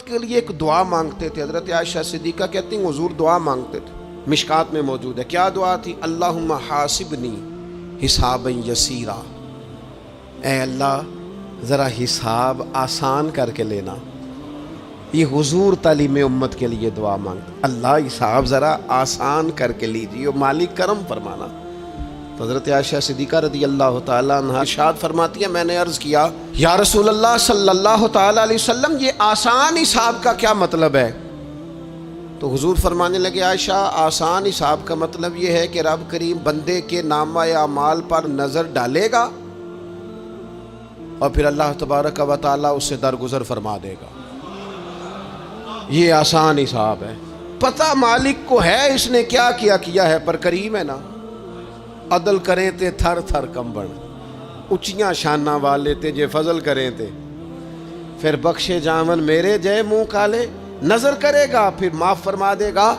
کے لیے ایک دعا مانگتے تھے. حضرت عائشہ صدیقہ کہتی ہیں حضور دعا مانگتے تھے, مشکات میں موجود ہے. کیا دعا تھی؟ اللہم حاسبنی حسابا یسیرا, اے اللہ ذرا حساب آسان کر کے لینا. یہ حضور تعلیم امت کے لیے دعا مانگتے, اللہ حساب ذرا آسان کر کے لیجیے, مالک کرم فرمانا. تو حضرت عائشہ صدیقہ رضی اللہ تعالیٰ عنہ ارشاد فرماتی ہے, میں نے عرض کیا یا رسول اللہ صلی اللہ تعالیٰ علیہ وسلم یہ آسان حساب کا کیا مطلب ہے؟ تو حضور فرمانے لگے, عائشہ آسان حساب کا مطلب یہ ہے کہ رب کریم بندے کے نامہ اعمال پر نظر ڈالے گا اور پھر اللہ تبارک و تعالیٰ اس سے درگزر فرما دے گا. یہ آسان حساب ہے. پتہ مالک کو ہے اس نے کیا کیا ہے, پر کریم ہے نا. عدل کریں تے تھر تھر کمبن, اچیاں شانہ والے تے جے فضل کریں تے پھر بخشے جامن میرے جے منہ کالے, نظر کرے گا پھر معاف فرما دے گا.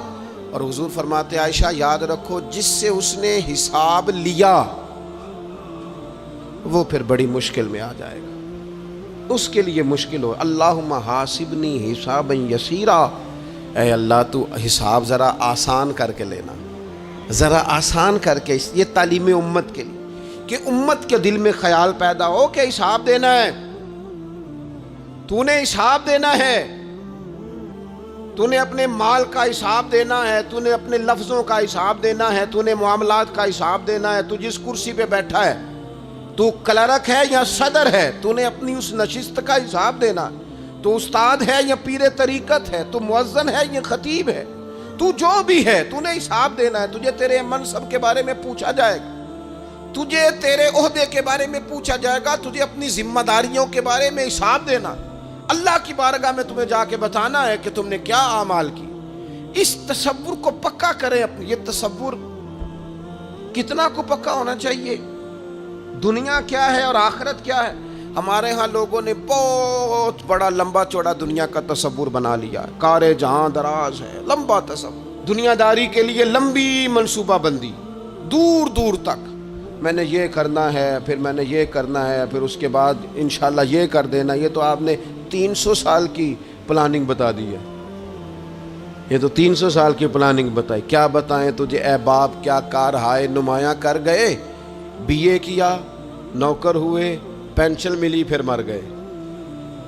اور حضور فرماتے عائشہ یاد رکھو جس سے اس نے حساب لیا وہ پھر بڑی مشکل میں آ جائے گا, اس کے لیے مشکل ہو. اللہم حاسبنی حسابا یسیرا, اے اللہ تو حساب ذرا آسان کر کے لینا, ذرا آسان کر کے. یہ تعلیم امت کے لیے کہ امت کے دل میں خیال پیدا ہو کہ حساب دینا ہے, تو نے حساب دینا ہے, تو نے اپنے مال کا حساب دینا ہے, تو نے اپنے لفظوں کا حساب دینا ہے, تو نے معاملات کا حساب دینا ہے. تو جس کرسی پہ بیٹھا ہے, تو کلرک ہے یا صدر ہے, تو نے اپنی اس نشست کا حساب دینا. تو استاد ہے یا پیر طریقت ہے, تو مؤذن ہے یا خطیب ہے, تو جو بھی ہے تو نے حساب دینا ہے. تجھے تیرے منصب کے بارے میں پوچھا جائے گا, تجھے تیرے عہدے کے بارے میں پوچھا جائے گا, تجھے اپنی ذمہ داریوں کے بارے میں حساب دینا. اللہ کی بارگاہ میں تمہیں جا کے بتانا ہے کہ تم نے کیا اعمال کی. اس تصور کو پکا کریں اپنی. یہ تصور کتنا کو پکا ہونا چاہیے, دنیا کیا ہے اور آخرت کیا ہے. ہمارے ہاں لوگوں نے بہت بڑا لمبا چوڑا دنیا کا تصور بنا لیا ہے. کار جہاں دراز ہے, لمبا تصور, دنیا داری کے لیے لمبی منصوبہ بندی دور دور تک. میں نے یہ کرنا ہے, پھر میں نے یہ کرنا ہے, پھر اس کے بعد انشاءاللہ یہ کر دینا. یہ تو آپ نے 300 سال کی پلاننگ بتا دی ہے. یہ تو 300 سال کی پلاننگ بتائی. کیا بتائیں تجھے اے باپ, کیا کار ہائے نمایاں کر گئے. بی اے کیا, نوکر ہوئے, پینشن ملی, پھر مر گئے.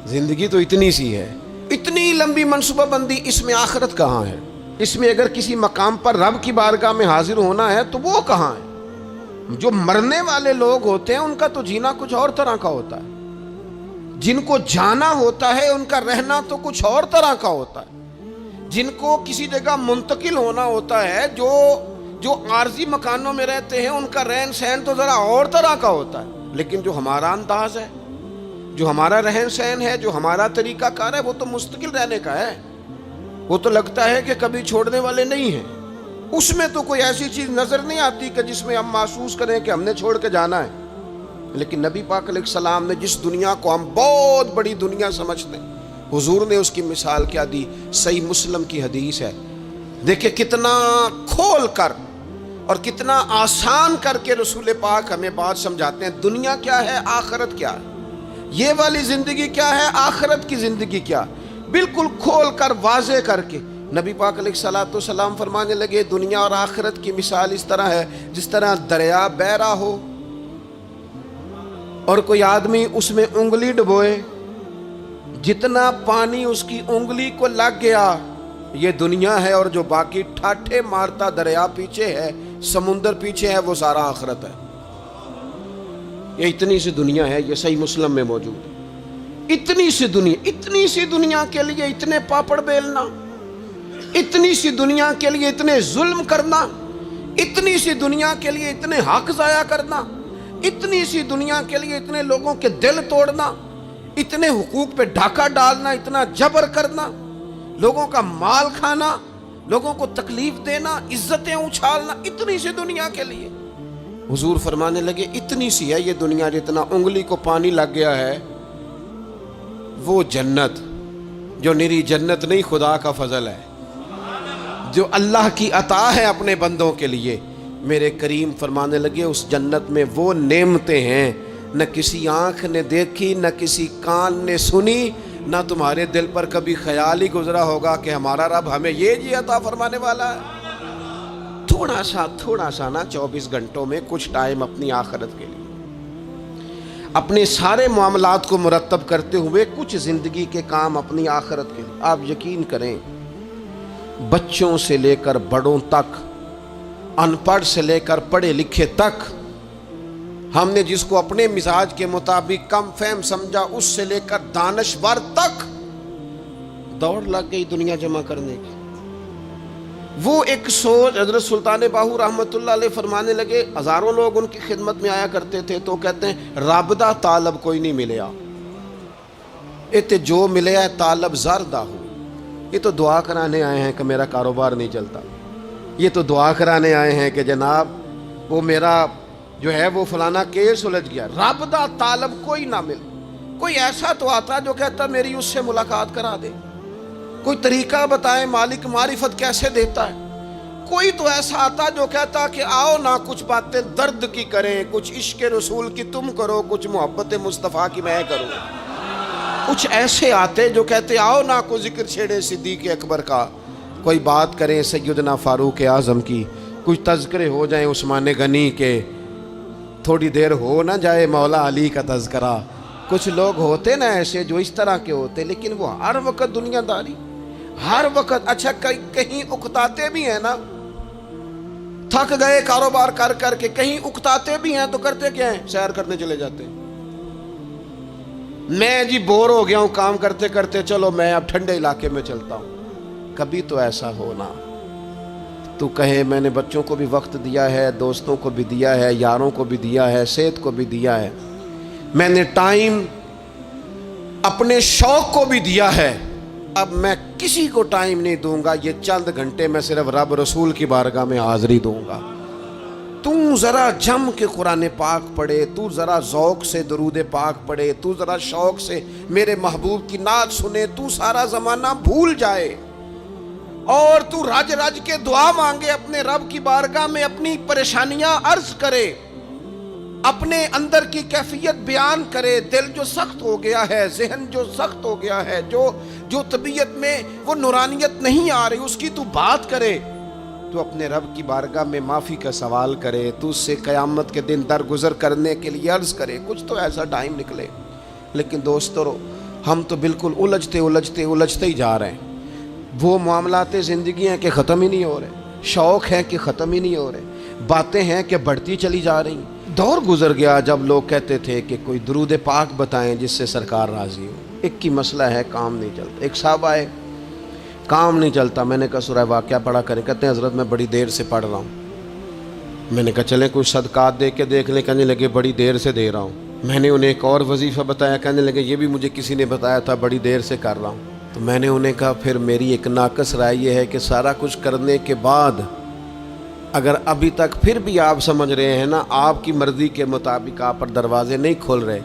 زندگی تو اتنی سی ہے, اتنی لمبی منصوبہ بندی. اس میں آخرت کہاں ہے؟ اس میں اگر کسی مقام پر رب کی بارگاہ میں حاضر ہونا ہے تو وہ کہاں ہے؟ جو مرنے والے لوگ ہوتے ہیں ان کا تو جینا کچھ اور طرح کا ہوتا ہے, جن کو جانا ہوتا ہے ان کا رہنا تو کچھ اور طرح کا ہوتا ہے, جن کو کسی جگہ منتقل ہونا ہوتا ہے, جو عارضی مکانوں میں رہتے ہیں ان کا رہن سہن تو ذرا اور طرح کا ہوتا ہے. لیکن جو ہمارا انداز ہے, جو ہمارا رہن سہن ہے, جو ہمارا طریقہ کار ہے, وہ تو مستقل رہنے کا ہے. وہ تو لگتا ہے کہ کبھی چھوڑنے والے نہیں ہیں. اس میں تو کوئی ایسی چیز نظر نہیں آتی کہ جس میں ہم محسوس کریں کہ ہم نے چھوڑ کے جانا ہے. لیکن نبی پاک علیہ السلام نے جس دنیا کو ہم بہت بڑی دنیا سمجھتے ہیں, حضور نے اس کی مثال کیا دی. صحیح مسلم کی حدیث ہے. دیکھیں کتنا کھول کر اور کتنا آسان کر کے رسول پاک ہمیں بات سمجھاتے ہیں. دنیا کیا ہے, آخرت کیا ہے, یہ والی زندگی کیا ہے, آخرت کی زندگی کیا, بالکل کھول کر واضح کر کے نبی پاک علیہ السلام فرمانے لگے دنیا اور آخرت کی مثال اس طرح ہے جس طرح دریا بہہ رہا ہو اور کوئی آدمی اس میں انگلی ڈبوئے, جتنا پانی اس کی انگلی کو لگ گیا یہ دنیا ہے, اور جو باقی ٹھاٹھے مارتا دریا پیچھے ہے, سمندر پیچھے ہے, وہ سارا آخرت ہے. یہ اتنی سی دنیا ہے, یہ صحیح مسلم میں موجود ہے. اتنی سی دنیا کے لیے اتنے پاپڑ بیلنا, اتنی سی دنیا کے لیے اتنے ظلم کرنا, اتنی سی دنیا کے لیے اتنے حق ضائع کرنا, اتنی سی دنیا کے لیے اتنے لوگوں کے دل توڑنا, اتنے حقوق پہ ڈھاکہ ڈالنا, اتنا جبر کرنا, لوگوں کا مال کھانا, لوگوں کو تکلیف دینا, عزتیں اچھالنا, اتنی سی دنیا کے لیے. حضور فرمانے لگے اتنی سی ہے یہ دنیا, جتنا انگلی کو پانی لگ گیا ہے وہ جنت, جو نری جنت نہیں خدا کا فضل ہے, جو اللہ کی عطا ہے اپنے بندوں کے لیے. میرے کریم فرمانے لگے اس جنت میں وہ نعمتیں ہیں نہ کسی آنکھ نے دیکھی, نہ کسی کان نے سنی, نہ تمہارے دل پر کبھی خیال ہی گزرا ہوگا کہ ہمارا رب ہمیں یہ عطا فرمانے والا ہے۔ تھوڑا سا نا 24 گھنٹوں میں کچھ ٹائم اپنی آخرت کے لیے، اپنے سارے معاملات کو مرتب کرتے ہوئے کچھ زندگی کے کام اپنی آخرت کے لیے۔ آپ یقین کریں، بچوں سے لے کر بڑوں تک، ان پڑھ سے لے کر پڑھے لکھے تک، ہم نے جس کو اپنے مزاج کے مطابق کم فہم سمجھا اس سے لے کر دانشور تک دوڑ لگ گئی دنیا جمع کرنے کی۔ وہ ایک سوچ حضرت سلطان باہو رحمۃ اللہ علیہ فرمانے لگے، ہزاروں لوگ ان کی خدمت میں آیا کرتے تھے تو کہتے ہیں رب دا طالب کوئی نہیں ملیا، ات جو ملیا ہے طالب زردہ ہو۔ یہ تو دعا کرانے آئے ہیں کہ میرا کاروبار نہیں چلتا، یہ تو دعا کرانے آئے ہیں کہ جناب وہ میرا جو ہے وہ فلانا کیس سلجھ گیا۔ رب دا طالب کوئی نہ مل، کوئی ایسا تو آتا جو کہتا میری اس سے ملاقات کرا دے، کوئی طریقہ بتائے مالک معرفت کیسے دیتا ہے، کوئی تو ایسا آتا جو کہتا کہ آؤ نہ کچھ باتیں درد کی کریں، کچھ عشق رسول کی تم کرو، کچھ محبت مصطفیٰ کی میں کروں۔ کچھ ایسے آتے جو کہتے آؤ نہ کوئی ذکر چھیڑے صدیق اکبر کا، کوئی بات کریں سیدنا فاروق اعظم کی، کچھ تذکرے ہو جائیں عثمان غنی کے، تھوڑی دیر ہو نہ جائے مولا علی کا تذکرہ۔ کچھ لوگ ہوتے نا ایسے جو اس طرح کے ہوتے، لیکن وہ ہر وقت دنیا داری، ہر وقت اچھا کہیں اکتاتے بھی ہیں نا، تھک گئے کاروبار کر کر کے، کہیں اکتاتے بھی ہیں تو کرتے کیا ہیں، سیر کرنے چلے جاتے ہیں۔ میں جی بور ہو گیا ہوں کام کرتے کرتے، چلو میں اب ٹھنڈے علاقے میں چلتا ہوں۔ کبھی تو ایسا ہونا تو کہے میں نے بچوں کو بھی وقت دیا ہے، دوستوں کو بھی دیا ہے، یاروں کو بھی دیا ہے، صحت کو بھی دیا ہے، میں نے ٹائم اپنے شوق کو بھی دیا ہے، اب میں کسی کو ٹائم نہیں دوں گا، یہ چند گھنٹے میں صرف رب رسول کی بارگاہ میں حاضری دوں گا۔ تو ذرا جم کے قرآن پاک پڑھے، تو ذرا ذوق سے درود پاک پڑھے، تو ذرا شوق سے میرے محبوب کی نعت سنے، تو سارا زمانہ بھول جائے اور تو رج رج کے دعا مانگے اپنے رب کی بارگاہ میں، اپنی پریشانیاں عرض کرے، اپنے اندر کی کیفیت بیان کرے۔ دل جو سخت ہو گیا ہے، ذہن جو سخت ہو گیا ہے، جو طبیعت میں وہ نورانیت نہیں آ رہی، اس کی تو بات کرے، تو اپنے رب کی بارگاہ میں معافی کا سوال کرے، تو اس سے قیامت کے دن درگزر کرنے کے لیے عرض کرے، کچھ تو ایسا ٹائم نکلے۔ لیکن دوستو ہم تو بالکل الجھتے ہی جا رہے ہیں۔ وہ معاملات زندگی ہیں کہ ختم ہی نہیں ہو رہے، شوق ہیں کہ ختم ہی نہیں ہو رہے، باتیں ہیں کہ بڑھتی چلی جا رہی۔ دور گزر گیا جب لوگ کہتے تھے کہ کوئی درود پاک بتائیں جس سے سرکار راضی ہو۔ ایک کی مسئلہ ہے کام نہیں چلتا، ایک صاحب آئے کام نہیں چلتا، میں نے کہا سورہ واقعہ پڑھا کریں، کہتے ہیں حضرت میں بڑی دیر سے پڑھ رہا ہوں۔ میں نے کہا چلیں کچھ صدقات دے کے دیکھ لیں، کہنے لگے بڑی دیر سے دے رہا ہوں۔ میں نے انہیں ایک اور وظیفہ بتایا، کہنے لگے یہ بھی مجھے کسی نے بتایا تھا، بڑی دیر سے کر رہا ہوں۔ تو میں نے انہیں کہا پھر میری ایک ناقص رائے یہ ہے کہ سارا کچھ کرنے کے بعد اگر ابھی تک پھر بھی آپ سمجھ رہے ہیں نا آپ کی مرضی کے مطابق آپ پر دروازے نہیں کھل رہے،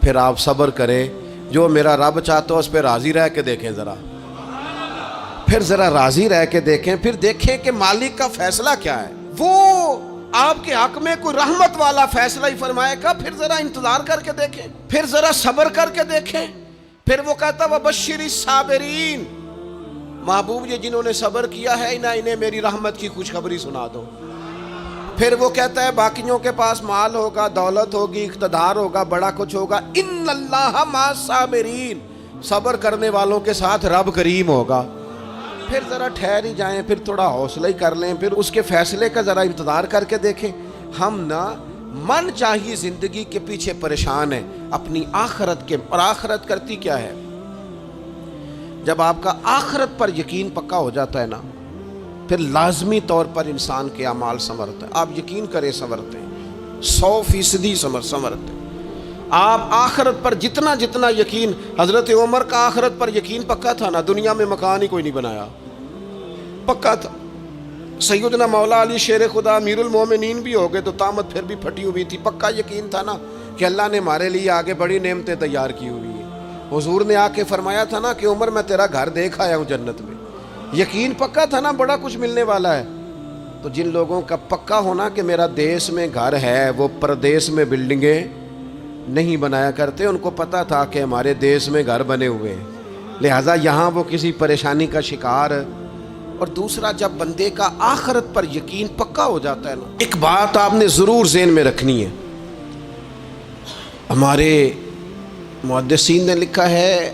پھر آپ صبر کریں، جو میرا رب چاہتا ہو اس پہ راضی رہ کے دیکھیں، پھر ذرا راضی رہ کے دیکھیں، پھر دیکھیں کہ مالک کا فیصلہ کیا ہے۔ وہ آپ کے حق میں کوئی رحمت والا فیصلہ ہی فرمائے گا، پھر ذرا انتظار کر کے دیکھیں، پھر ذرا صبر کر کے دیکھیں۔ پھر وہ کہتا وبشر الصابرین، محبوب یہ جنہوں نے صبر کیا ہے انہیں میری رحمت کی خوشخبری سنا دو۔ پھر وہ کہتا ہے باقیوں کے پاس مال ہوگا، دولت ہوگی، اقتدار ہوگا، بڑا کچھ ہوگا، ان اللہ مع الصابرین، صبر کرنے والوں کے ساتھ رب کریم ہوگا۔ پھر ذرا ٹھہر ہی جائیں، پھر تھوڑا حوصلہ ہی کر لیں، پھر اس کے فیصلے کا ذرا انتظار کر کے دیکھیں۔ ہم نا من چاہیے زندگی کے پیچھے پریشان ہیں اپنی آخرت کے، اور آخرت کرتی کیا ہے؟ جب آپ کا آخرت پر یقین پکا ہو جاتا ہے نا، پھر لازمی طور پر انسان کے اعمال سنورتے ہیں۔ آپ یقین کریں سنورتے ہیں، 100% سنورتے ہیں۔ آپ آخرت پر جتنا یقین، حضرت عمر کا آخرت پر یقین پکا تھا نا، دنیا میں مکان ہی کوئی نہیں بنایا، پکا تھا۔ سیدنا مولا علی شیر خدا امیر المومنین بھی ہو گئے تو طامت پھر بھی پھٹی ہوئی تھی، پکا یقین تھا نا کہ اللہ نے ہمارے لیے آگے بڑی نعمتیں تیار کی ہوئی ہیں۔ حضور نے آ کے فرمایا تھا نا کہ عمر میں تیرا گھر دیکھ آیا ہوں جنت میں، یقین پکا تھا نا بڑا کچھ ملنے والا ہے۔ تو جن لوگوں کا پکا ہونا کہ میرا دیس میں گھر ہے، وہ پردیس میں بلڈنگیں نہیں بنایا کرتے، ان کو پتہ تھا کہ ہمارے دیش میں گھر بنے ہوئے ہیں، لہٰذا یہاں وہ کسی پریشانی کا شکار۔ اور دوسرا، جب بندے کا آخرت پر یقین پکا ہو جاتا ہے نا، ایک بات آپ نے ضرور ذہن میں رکھنی ہے، ہمارے محدثین نے لکھا ہے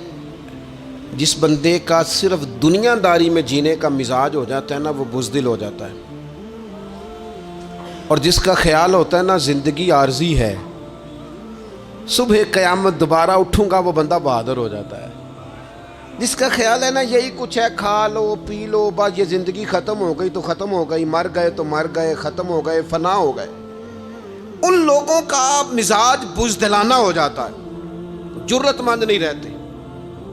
جس بندے کا صرف دنیا داری میں جینے کا مزاج ہو جاتا ہے نا، وہ بزدل ہو جاتا ہے، اور جس کا خیال ہوتا ہے نا زندگی عارضی ہے، صبح قیامت دوبارہ اٹھوں گا، وہ بندہ بہادر ہو جاتا ہے۔ جس کا خیال ہے نا یہی کچھ ہے، کھا لو پی لو بس، یہ زندگی ختم ہو گئی تو ختم ہو گئی، مر گئے تو مر گئے، ختم ہو گئے، فنا ہو گئے، ان لوگوں کا مزاج بزدلانہ ہو جاتا ہے، جرت مند نہیں رہتے۔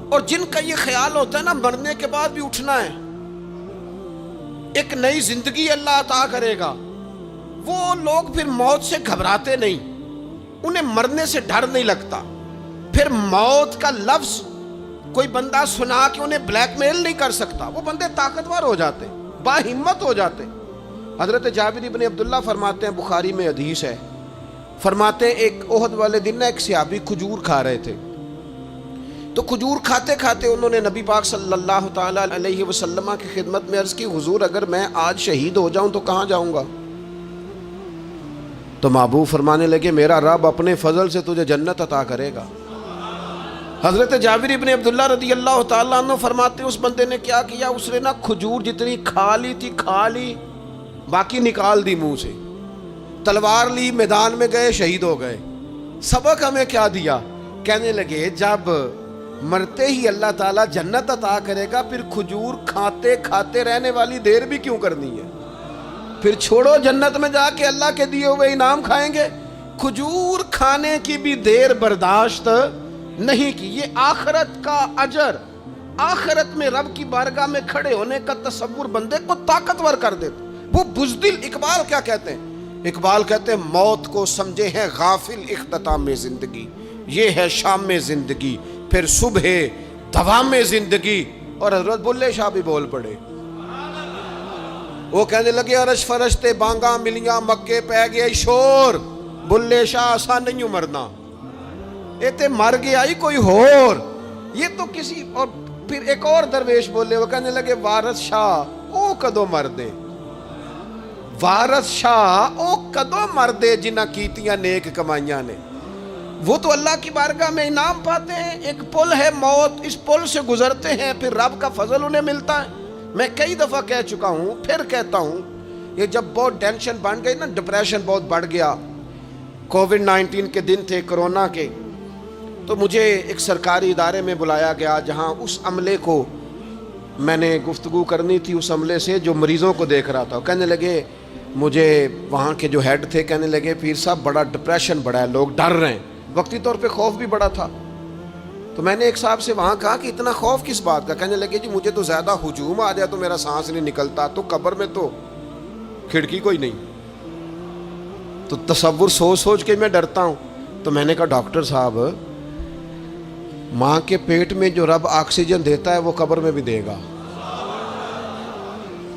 اور جن کا یہ خیال ہوتا ہے نا مرنے کے بعد بھی اٹھنا ہے، ایک نئی زندگی اللہ عطا کرے گا، وہ لوگ پھر موت سے گھبراتے نہیں، انہیں مرنے سے ڈر نہیں لگتا۔ پھر موت کا لفظ کوئی بندہ سنا کہ انہیں بلیک میل نہیں کر سکتا، وہ بندے طاقتور ہو جاتے، باہمت ہو جاتے۔ حضرت جابر بن عبداللہ فرماتے ہیں، بخاری میں حدیث ہے، فرماتے ہیں ایک احد والے دن ایک صحابی کھجور کھا رہے تھے، تو کھجور کھاتے کھاتے انہوں نے نبی پاک صلی اللہ تعالیٰ علیہ وسلم کی خدمت میں عرض کی، حضور اگر میں آج شہید ہو جاؤں تو کہاں جاؤں گا؟ تو محبوب فرمانے لگے، میرا رب اپنے فضل سے تجھے جنت عطا کرے گا۔ حضرت جابر ابن عبداللہ رضی اللہ تعالیٰ عنہ فرماتے ہیں اس بندے نے کیا کیا، اس نے نا کھجور جتنی کھا لی تھی کھا لی، باقی نکال دی منہ سے، تلوار لی، میدان میں گئے، شہید ہو گئے۔ سبق ہمیں کیا دیا؟ کہنے لگے جب مرتے ہی اللہ تعالیٰ جنت عطا کرے گا، پھر کھجور کھاتے کھاتے رہنے والی دیر بھی کیوں کرنی ہے؟ پھر چھوڑو، جنت میں جا کے اللہ کے دیے ہوئے انعام کھائیں گے۔ کھجور کھانے کی بھی دیر برداشت نہیں کی، یہ آخرت کا اجر، آخرت میں رب کی بارگاہ میں کھڑے ہونے کا تصور بندے کو طاقتور کر دیتا۔ وہ بزدل، اقبال کیا کہتے ہیں؟ اقبال کہتے ہیں موت کو سمجھے ہیں غافل اختتام زندگی، یہ ہے شام میں زندگی، پھر صبح دوام زندگی۔ اور حضرت بلے شاہ بھی بول پڑے، وہ کہنے لگے عرش فرشتے بانگاں ملیاں مکے پہ گیا شور، بلے شاہ آسان نہیں مرنا، یہ تے مر گیا ہی کوئی ہور، یہ تو کسی۔ اور پھر ایک اور درویش بولے، وہ کہنے لگے وارث شاہ او کدو مردے، وارث شاہ او کدو مردے جنہ کیتیاں نیک کمائیاں نے، وہ تو اللہ کی بارگاہ میں انعام پاتے ہیں۔ ایک پل ہے موت، اس پل سے گزرتے ہیں، پھر رب کا فضل انہیں ملتا ہے۔ میں کئی دفعہ کہہ چکا ہوں، پھر کہتا ہوں، یہ جب بہت ٹینشن بن گئی نا، ڈپریشن بہت بڑھ گیا، کووڈ-19 کے دن تھے، کرونا کے، تو مجھے ایک سرکاری ادارے میں بلایا گیا جہاں اس عملے کو میں نے گفتگو کرنی تھی، اس عملے سے جو مریضوں کو دیکھ رہا تھا۔ کہنے لگے مجھے وہاں کے جو ہیڈ تھے، کہنے لگے پیر صاحب بڑا ڈپریشن بڑا ہے، لوگ ڈر رہے ہیں، وقتی طور پہ خوف بھی بڑا تھا۔ تو میں نے ایک صاحب سے وہاں کہا کہ اتنا خوف کس بات کا؟ کہنے لگے جی مجھے تو زیادہ ہجوم آ جائے تو میرا سانس نہیں نکلتا، تو قبر میں تو کھڑکی کوئی نہیں، تو تصور سوچ سوچ کے میں ڈرتا ہوں۔ تو میں نے کہا ڈاکٹر صاحب، ماں کے پیٹ میں جو رب آکسیجن دیتا ہے وہ قبر میں بھی دے گا۔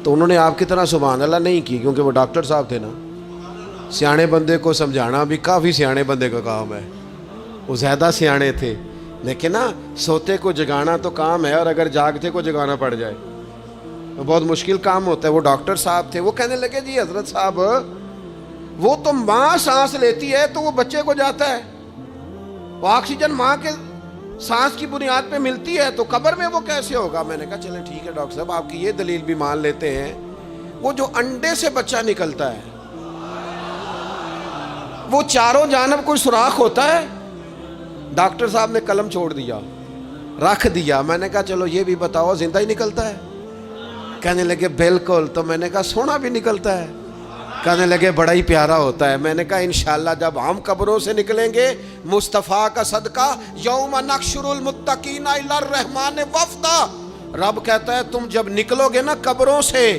تو انہوں نے آپ کی طرح سبحان اللہ نہیں کی، کیونکہ وہ ڈاکٹر صاحب تھے نا، سیانے بندے کو سمجھانا بھی کافی سیانے بندے کا کام ہے، وہ زیادہ سیانے تھے، لیکن نا سوتے کو جگانا تو کام ہے، اور اگر جاگتے کو جگانا پڑ جائے تو بہت مشکل کام ہوتا ہے۔ وہ ڈاکٹر صاحب تھے، وہ کہنے لگے جی حضرت صاحب، وہ تو ماں سانس لیتی ہے تو وہ بچے کو جاتا ہے، وہ آکسیجن ماں کے سانس کی بنیاد پہ ملتی ہے، تو قبر میں وہ کیسے ہوگا؟ میں نے کہا چلیں ٹھیک ہے ڈاکٹر صاحب، آپ کی یہ دلیل بھی مان لیتے ہیں۔ وہ جو انڈے سے بچہ نکلتا ہے، وہ چاروں جانب کوئی سوراخ ہوتا ہے؟ ڈاکٹر صاحب نے قلم چھوڑ دیا، رکھ دیا۔ میں نے کہا چلو یہ بھی بتاؤ زندہ ہی نکلتا ہے؟ کہنے لگے بالکل۔ تو میں نے کہا سونا بھی نکلتا ہے؟ کہنے لگے بڑا ہی پیارا ہوتا ہے۔ میں نے کہا انشاءاللہ جب ہم قبروں سے نکلیں گے، مصطفیٰ کا صدقہ، یوم نحشر المتقین الی الرحمن وفدا، رب کہتا ہے تم جب نکلو گے نا قبروں سے،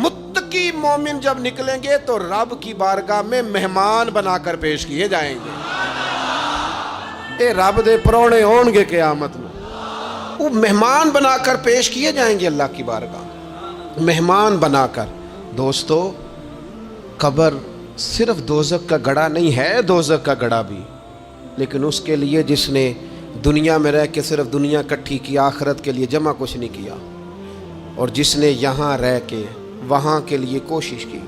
متقی مومن جب نکلیں گے تو رب کی بارگاہ میں مہمان بنا کر پیش کیے جائیں گے۔ اے رب دے پرونے ہون گے قیامت میں، وہ مہمان بنا کر پیش کیے جائیں گے اللہ کی بارگاہ، مہمان بنا کر۔ دوستو، قبر صرف دوزخ کا گڑھا نہیں ہے، دوزخ کا گڑھا بھی لیکن اس کے لیے جس نے دنیا میں رہ کے صرف دنیا کٹھی کی، آخرت کے لیے جمع کچھ نہیں کیا، اور جس نے یہاں رہ کے وہاں کے لیے کوشش کی،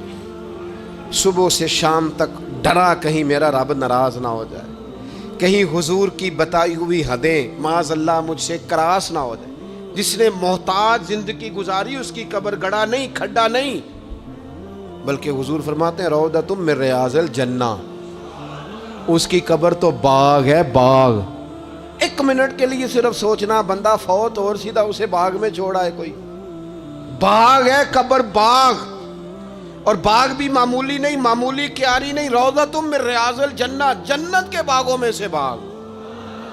صبح سے شام تک ڈرا کہیں میرا رب ناراض نہ ہو جائے، کہیں حضور کی بتائی ہوئی حدیں معاذ اللہ مجھ سے کراس نہ ہو جائے، جس نے محتاج زندگی گزاری اس کی قبر گڑا نہیں، کھڈا نہیں، بلکہ حضور فرماتے ہیں روضۃ من ریاض الجنہ، اس کی قبر تو باغ ہے، باغ۔ ایک منٹ کے لیے صرف سوچنا، بندہ فوت اور سیدھا اسے باغ میں چھوڑا ہے، کوئی باغ ہے قبر، باغ، اور باغ بھی معمولی نہیں، معمولی کیاری نہیں، روضۃ من ریاض الجنہ، جنت کے باغوں میں سے باغ،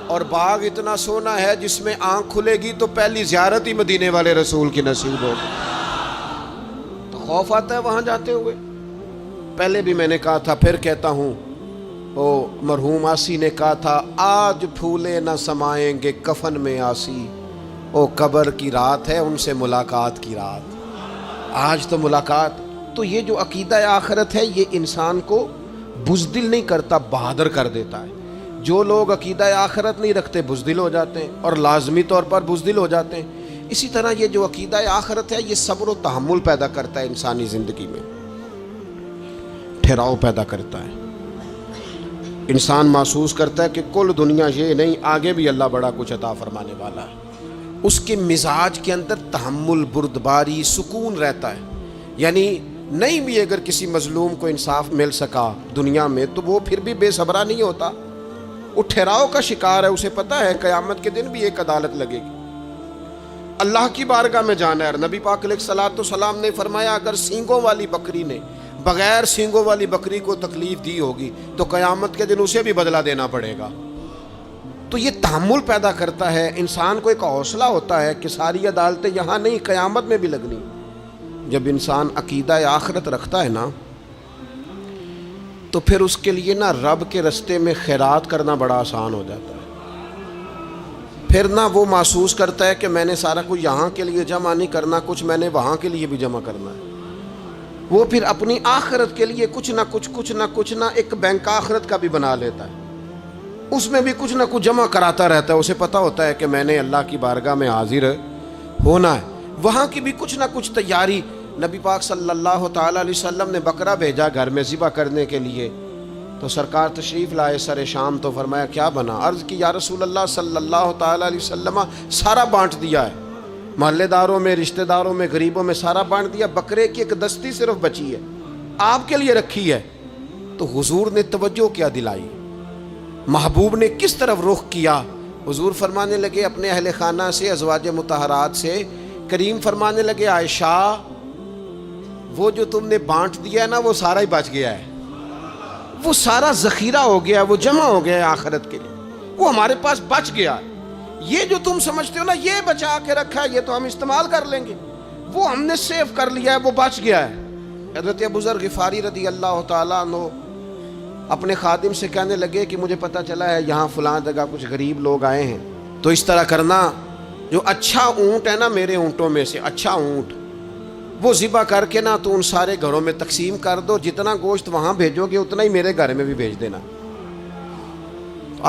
اور باغ اتنا سونا ہے جس میں آنکھ کھلے گی تو پہلی زیارت ہی مدینے والے رسول کی نصیب ہوگی۔ تو خوف آتا ہے وہاں جاتے ہوئے۔ پہلے بھی میں نے کہا تھا، پھر کہتا ہوں، وہ مرحوم آسی نے کہا تھا آج پھولے نہ سمائیں گے کفن میں آسی، وہ قبر کی رات ہے ان سے ملاقات کی رات، آج تو ملاقات۔ تو یہ جو عقیدہ آخرت ہے یہ انسان کو بزدل نہیں کرتا، بہادر کر دیتا ہے۔ جو لوگ عقیدہ آخرت نہیں رکھتے بزدل ہو جاتے ہیں، اور لازمی طور پر بزدل ہو جاتے ہیں۔ اسی طرح یہ جو عقیدہ آخرت ہے یہ صبر و تحمل پیدا کرتا ہے، انسانی زندگی میں ٹھہراؤ پیدا کرتا ہے۔ انسان محسوس کرتا ہے کہ کل دنیا یہ نہیں، آگے بھی اللہ بڑا کچھ عطا فرمانے والا ہے۔ اس کے مزاج کے اندر تحمل، بردباری، سکون رہتا ہے۔ یعنی نہیں بھی اگر کسی مظلوم کو انصاف مل سکا دنیا میں تو وہ پھر بھی بے صبرا نہیں ہوتا، وہ ٹھہراؤ کا شکار ہے، اسے پتہ ہے قیامت کے دن بھی ایک عدالت لگے گی، اللہ کی بارگاہ میں جانا ہے۔ نبی پاک علیہ الصلوۃ والسلام نے فرمایا اگر سینگوں والی بکری نے بغیر سینگوں والی بکری کو تکلیف دی ہوگی تو قیامت کے دن اسے بھی بدلہ دینا پڑے گا۔ تو یہ تحمل پیدا کرتا ہے، انسان کو ایک حوصلہ ہوتا ہے کہ ساری عدالتیں یہاں نہیں، قیامت میں بھی لگنی۔ جب انسان عقیدہ آخرت رکھتا ہے نا تو پھر اس کے لیے نا رب کے رستے میں خیرات کرنا بڑا آسان ہو جاتا ہے۔ پھر نہ وہ محسوس کرتا ہے کہ میں نے سارا کچھ یہاں کے لیے جمع نہیں کرنا، کچھ میں نے وہاں کے لیے بھی جمع کرنا ہے۔ وہ پھر اپنی آخرت کے لیے کچھ نہ ایک بینک آخرت کا بھی بنا لیتا ہے، اس میں بھی کچھ نہ کچھ جمع کراتا رہتا ہے۔ اسے پتہ ہوتا ہے کہ میں نے اللہ کی بارگاہ میں حاضر ہونا ہے، وہاں کی بھی کچھ نہ کچھ تیاری۔ نبی پاک صلی اللہ تعالیٰ علیہ وسلم نے بکرا بھیجا گھر میں ذبح کرنے کے لیے، تو سرکار تشریف لائے سر شام، تو فرمایا کیا بنا؟ عرض کی یا رسول اللہ صلی اللہ تعالیٰ علیہ وسلم سارا بانٹ دیا ہے، محلے داروں میں، رشتہ داروں میں، غریبوں میں سارا بانٹ دیا، بکرے کی ایک دستی صرف بچی ہے، آپ کے لیے رکھی ہے۔ تو حضور نے توجہ کیا دلائی، محبوب نے کس طرف رخ کیا؟ حضور فرمانے لگے اپنے اہل خانہ سے، ازواج مطہرات سے، کریم فرمانے لگے عائشہ وہ جو تم نے بانٹ دیا ہے نا وہ سارا ہی بچ گیا ہے، وہ سارا ذخیرہ ہو گیا، وہ جمع ہو گیا ہے آخرت کے لیے، وہ ہمارے پاس بچ گیا ہے۔ یہ جو تم سمجھتے ہو نا یہ بچا کے رکھا ہے، یہ تو ہم استعمال کر لیں گے، وہ ہم نے سیو کر لیا ہے، وہ بچ گیا ہے۔ حضرت ابو ذر غفاری رضی اللہ تعالیٰ عنہ اپنے خادم سے کہنے لگے کہ مجھے پتہ چلا ہے یہاں فلاں جگہ کچھ غریب لوگ آئے ہیں، تو اس طرح کرنا، جو اچھا اونٹ ہے نا میرے اونٹوں میں سے اچھا اونٹ، وہ ذبح کر کے نا تو ان سارے گھروں میں تقسیم کر دو، جتنا گوشت وہاں بھیجو گے اتنا ہی میرے گھر میں بھی بھیج دینا۔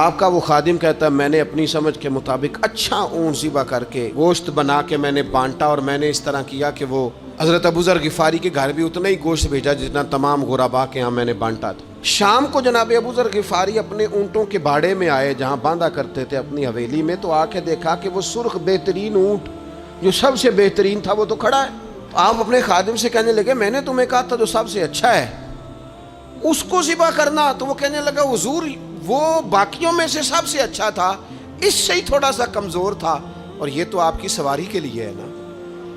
آپ کا وہ خادم کہتا ہے میں نے اپنی سمجھ کے مطابق اچھا اونٹ ذبح کر کے گوشت بنا کے میں نے بانٹا، اور میں نے اس طرح کیا کہ وہ حضرت ابو ذر غفاری کے گھر بھی اتنا ہی گوشت بھیجا جتنا تمام غربا کے ہاں میں نے بانٹا تھا۔ شام کو جناب ابو ذر غفاری اپنے اونٹوں کے باڑے میں آئے جہاں باندھا کرتے تھے اپنی حویلی میں، تو آ کے دیکھا کہ وہ سرخ بہترین اونٹ جو سب سے بہترین تھا وہ تو کھڑا ہے۔ تو آپ اپنے خادم سے کہنے لگے میں نے تمہیں کہا تھا جو سب سے اچھا ہے اس کو ذبح کرنا، تو وہ کہنے لگا حضور وہ باقیوں میں سے سب سے اچھا تھا، اس سے ہی تھوڑا سا کمزور تھا، اور یہ تو آپ کی سواری کے لیے ہے نا،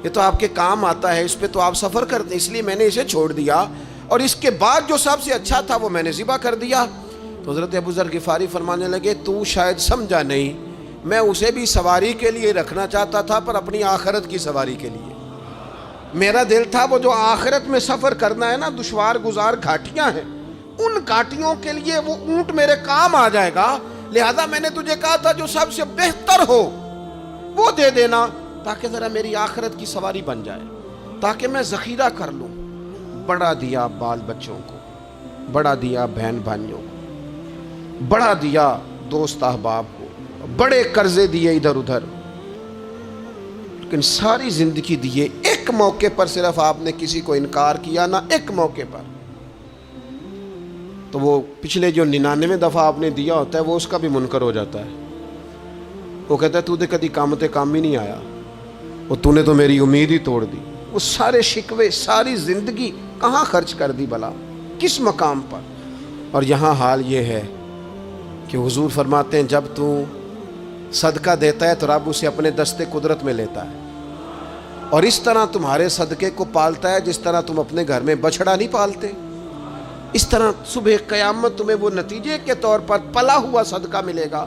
یہ تو آپ کے کام آتا ہے، اس پہ تو آپ سفر کرتے ہیں، اس لیے میں نے اسے چھوڑ دیا، اور اس کے بعد جو سب سے اچھا تھا وہ میں نے ذبح کر دیا۔ تو حضرت ابو ذر غفاری فرمانے لگے تو شاید سمجھا نہیں، میں اسے بھی سواری کے لیے رکھنا چاہتا تھا پر اپنی آخرت کی سواری کے لیے۔ میرا دل تھا وہ جو آخرت میں سفر کرنا ہے نا، دشوار گزار گھاٹیاں ہیں، ان گھاٹیوں کے لیے وہ اونٹ میرے کام آ جائے گا، لہذا میں نے تجھے کہا تھا جو سب سے بہتر ہو وہ دے دینا تاکہ ذرا میری آخرت کی سواری بن جائے، تاکہ میں ذخیرہ کر لوں۔ بڑا دیا بال بچوں کو، بڑا دیا بہن بھائیوں کو، بڑا دیا دوست احباب کو، بڑے قرضے دیے ادھر ادھر، لیکن ساری زندگی دیے، ایک موقع پر صرف آپ نے کسی کو انکار کیا نہ، ایک موقع پر، تو وہ پچھلے جو 99 دفعہ آپ نے دیا ہوتا ہے وہ اس کا بھی منکر ہو جاتا ہے۔ وہ کہتا ہے تو نے کدی کام تے کام ہی نہیں آیا، وہ تو نے تو میری امید ہی توڑ دی۔ وہ سارے شکوے، ساری زندگی کہاں خرچ کر دی بلا، کس مقام پر؟ اور یہاں حال یہ ہے کہ حضور فرماتے ہیں جب تو صدقہ دیتا ہے تو رب اسے اپنے دستے قدرت میں لیتا ہے، اور اس طرح تمہارے صدقے کو پالتا ہے جس طرح تم اپنے گھر میں بچھڑا نہیں پالتے، اس طرح صبح قیامت تمہیں وہ نتیجے کے طور پر پلا ہوا صدقہ ملے گا۔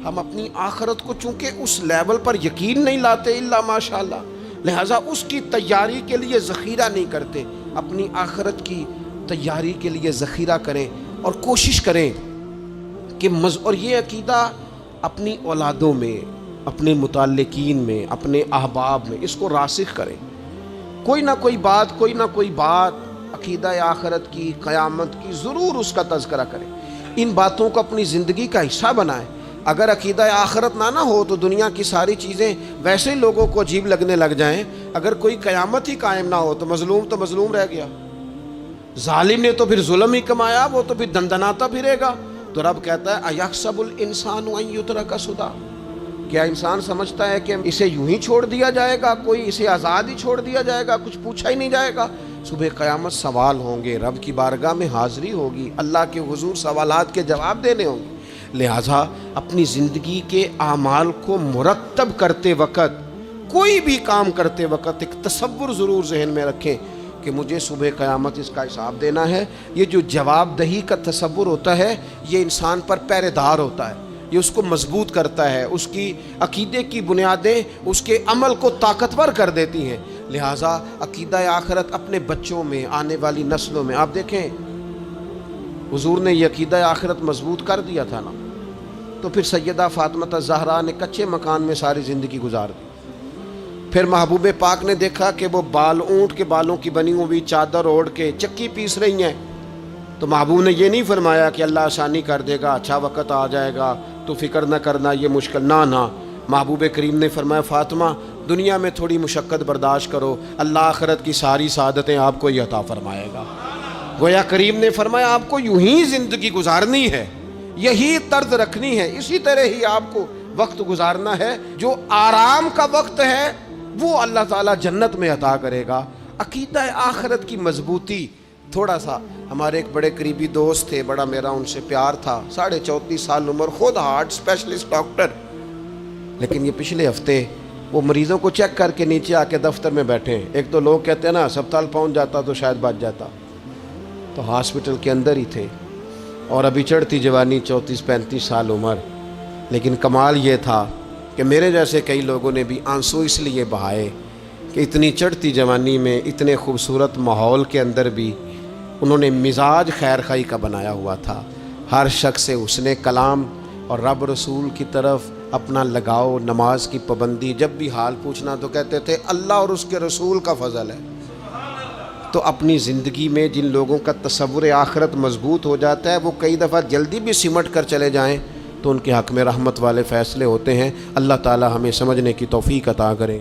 ہم اپنی آخرت کو چونکہ اس لیول پر یقین نہیں لاتے الا ماشاءاللہ، لہٰذا اس کی تیاری کے لیے ذخیرہ نہیں کرتے۔ اپنی آخرت کی تیاری کے لیے ذخیرہ کریں اور کوشش کریں کہ اور یہ عقیدہ اپنی اولادوں میں، اپنے متعلقین میں، اپنے احباب میں اس کو راسخ کریں۔ کوئی نہ کوئی بات عقیدہ آخرت کی، قیامت کی ضرور اس کا تذکرہ کریں، ان باتوں کو اپنی زندگی کا حصہ بنائیں۔ اگر عقیدہ آخرت نہ ہو تو دنیا کی ساری چیزیں ویسے لوگوں کو عجیب لگنے لگ جائیں۔ اگر کوئی قیامت ہی قائم نہ ہو تو مظلوم رہ گیا، ظالم نے تو پھر ظلم ہی کمایا، وہ تو پھر دندناتا پھرے گا۔ تو رب کہتا ہے اَيَحْسَبُ الْإِنسَانُ أَن يُتْرَكَ سُدًى، کیا انسان سمجھتا ہے کہ اسے یوں ہی چھوڑ دیا جائے گا، کوئی اسے آزاد ہی چھوڑ دیا جائے گا، کچھ پوچھا ہی نہیں جائے گا؟ صبح قیامت سوال ہوں گے، رب کی بارگاہ میں حاضری ہوگی، اللہ کے حضور سوالات کے جواب دینے ہوں گے۔ لہٰذا اپنی زندگی کے اعمال کو مرتب کرتے وقت، کوئی بھی کام کرتے وقت ایک تصور ضرور ذہن میں رکھیں کہ مجھے صبح قیامت اس کا حساب دینا ہے۔ یہ جو جواب دہی کا تصور ہوتا ہے یہ انسان پر پہرے دار ہوتا ہے، یہ اس کو مضبوط کرتا ہے، اس کی عقیدے کی بنیادیں اس کے عمل کو طاقتور کر دیتی ہیں۔ لہٰذا عقیدہ آخرت اپنے بچوں میں، آنے والی نسلوں میں، آپ دیکھیں حضور نے یہ عقیدہ آخرت مضبوط کر دیا تھا نا، تو پھر سیدہ فاطمہ الزہرا نے کچے مکان میں ساری زندگی گزار دی۔ پھر محبوب پاک نے دیکھا کہ وہ اونٹ کے بالوں کی بنی ہوئی چادر اوڑھ کے چکی پیس رہی ہیں، تو محبوب نے یہ نہیں فرمایا کہ اللہ آسانی کر دے گا، اچھا وقت آ جائے گا تو فکر نہ کرنا، یہ مشکل نہ۔ محبوب کریم نے فرمایا فاطمہ دنیا میں تھوڑی مشقت برداشت کرو، اللہ آخرت کی ساری سعادتیں آپ کو ہی عطا فرمائے گا۔ گویا کریم نے فرمایا آپ کو یوں ہی زندگی گزارنی ہے، یہی طرز رکھنی ہے، اسی طرح ہی آپ کو وقت گزارنا ہے۔ جو آرام کا وقت ہے وہ اللہ تعالیٰ جنت میں عطا کرے گا۔ عقیدہ آخرت کی مضبوطی، تھوڑا سا ہمارے ایک بڑے قریبی دوست تھے، بڑا میرا ان سے پیار تھا، 34.5 سال عمر، خود ہارٹ اسپیشلسٹ ڈاکٹر، لیکن یہ پچھلے ہفتے وہ مریضوں کو چیک کر کے نیچے آ کے دفتر میں بیٹھے۔ ایک تو لوگ کہتے ہیں نا ہسپتال پہنچ جاتا تو شاید بچ جاتا، تو ہاسپٹل کے اندر ہی تھے، اور ابھی چڑھتی جوانی، 34-35 سال عمر۔ لیکن کمال یہ تھا کہ میرے جیسے کئی لوگوں نے بھی آنسو اس لیے بہائے کہ اتنی چڑھتی جوانی میں، اتنے خوبصورت ماحول کے اندر بھی انہوں نے مزاج خیر خواہی کا بنایا ہوا تھا، ہر شخص سے حسن کلام اور رب رسول کی طرف اپنا لگاؤ، نماز کی پابندی، جب بھی حال پوچھنا تو کہتے تھے اللہ اور اس کے رسول کا فضل ہے۔ تو اپنی زندگی میں جن لوگوں کا تصور آخرت مضبوط ہو جاتا ہے وہ کئی دفعہ جلدی بھی سمٹ کر چلے جائیں تو ان کے حق میں رحمت والے فیصلے ہوتے ہیں۔ اللہ تعالی ہمیں سمجھنے کی توفیق عطا کرے۔